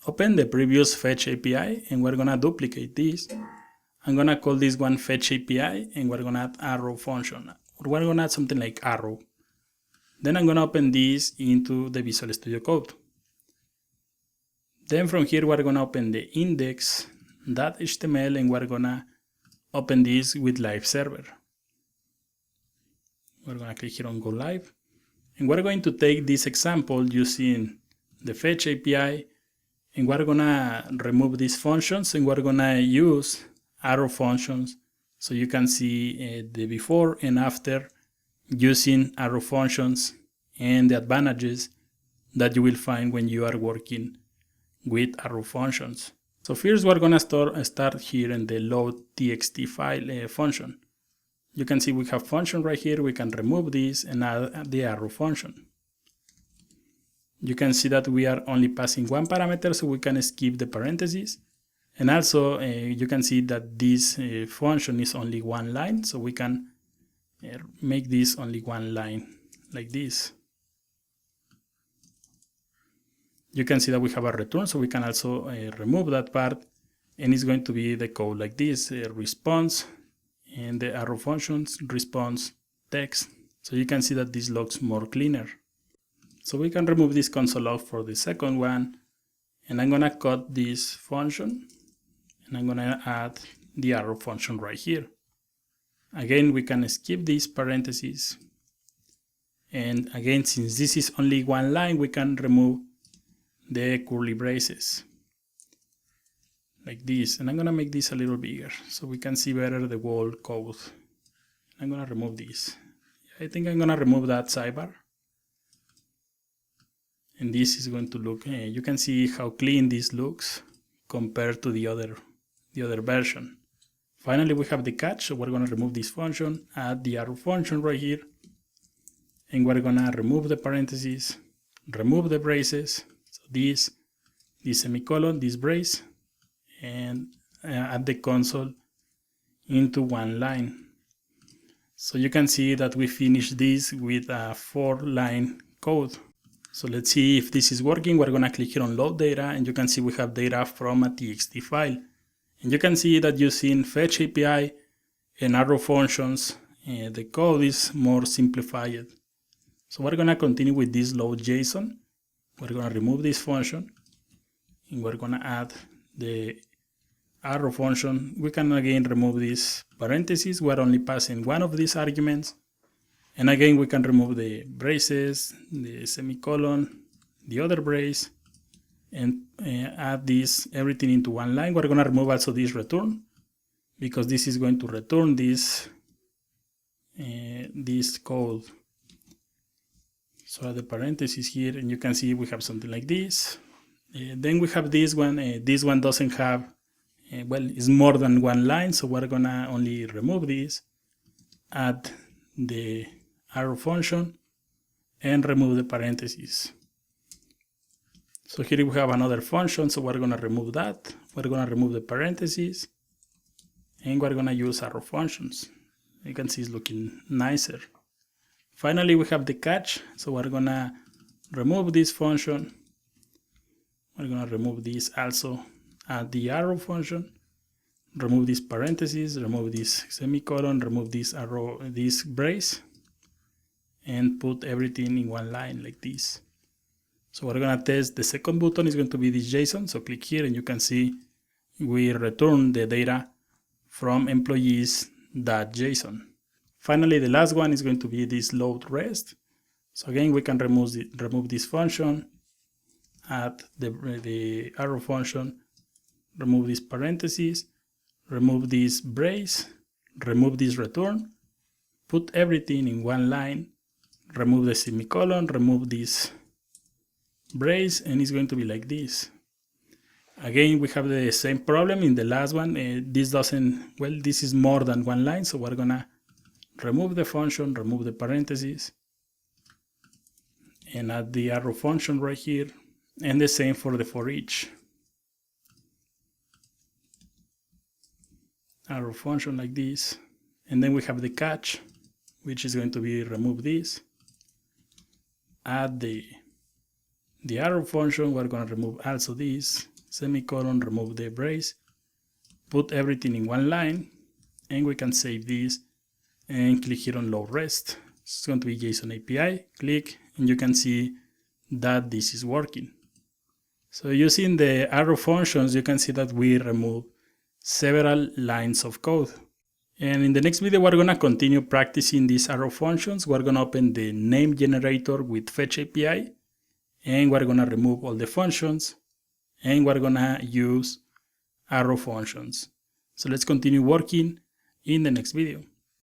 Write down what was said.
open the previous fetch API and we're gonna duplicate this. I'm gonna call this one fetch API and we're gonna add arrow function. Or we're gonna add something like arrow. Then I'm gonna open this into the Visual Studio Code. Then from here we're gonna open the index.html and we're gonna open this with live server. We're gonna click here on go live. And we're going to take this example using the fetch API and we're gonna remove these functions and we're gonna use arrow functions so you can see the before and after using arrow functions and the advantages that you will find when you are working with arrow functions. So first we're gonna start here in the load txt file function. You can see we have function right here. We can remove this and add the arrow function. You can see that we are only passing one parameter, so we can skip the parentheses. And also you can see that this function is only one line, so we can make this only one line like this. You can see that we have a return, so we can also remove that part, and it's going to be the code like this, response, and the arrow functions, response, text. So you can see that this looks more cleaner. So we can remove this console log for the second one, and I'm gonna cut this function, and I'm gonna add the arrow function right here. Again, we can skip these parentheses, and again, since this is only one line, we can remove the curly braces like this, and I'm gonna make this a little bigger so we can see better the whole code. I'm gonna remove this. I think I'm gonna remove that sidebar, and this is going to look, you can see how clean this looks compared to the other version. Finally, we have the catch, so we're gonna remove this function, add the arrow function right here, and we're gonna remove the parentheses, remove the braces, so this semicolon, this brace, and add the console into one line. So you can see that we finished this with a 4-line code. So let's see if this is working. We're gonna click here on load data, and you can see we have data from a txt file. And you can see that using fetch API and arrow functions, the code is more simplified. So we're gonna continue with this load JSON. We're gonna remove this function, and we're gonna add the arrow function. We can again remove these parentheses. We're only passing one of these arguments. And again, we can remove the braces, the semicolon, the other brace, and add this everything into one line. We're gonna remove also this return because this is going to return this code. So add the parentheses here, and you can see we have something like this. Then we have this one. This one doesn't have, well, it's more than one line, so we're gonna only remove this, add the arrow function, and remove the parentheses. So here we have another function, so we're gonna remove that. We're gonna remove the parentheses, and we're gonna use arrow functions. You can see it's looking nicer. Finally, we have the catch, so we're gonna remove this function. We're gonna remove this also, add the arrow function, remove these parentheses, remove this semicolon, remove this arrow, this brace, and put everything in one line like this. So we're gonna test the second button is going to be this JSON. So click here, and you can see we return the data from employees.json. Finally, the last one is going to be this load rest. So again, we can remove this function, add the arrow function, remove these parentheses, remove this brace, remove this return, put everything in one line, remove the semicolon, remove this brace, and it's going to be like this. Again, we have the same problem in the last one. This doesn't, well, this is more than one line, so we're gonna remove the function, remove the parentheses, and add the arrow function right here, and the same for the for each. Arrow function like this, and then we have the catch, which is going to be remove this, add the arrow function. We're going to remove also this, semicolon, remove the brace, put everything in one line, and we can save this and click here on load rest. It's going to be JSON API, click, and you can see that this is working. So using the arrow functions, you can see that we remove several lines of code. And in the next video, we're going to continue practicing these arrow functions. We're going to open the name generator with Fetch API, and we're going to remove all the functions, and we're going to use arrow functions. So let's continue working in the next video.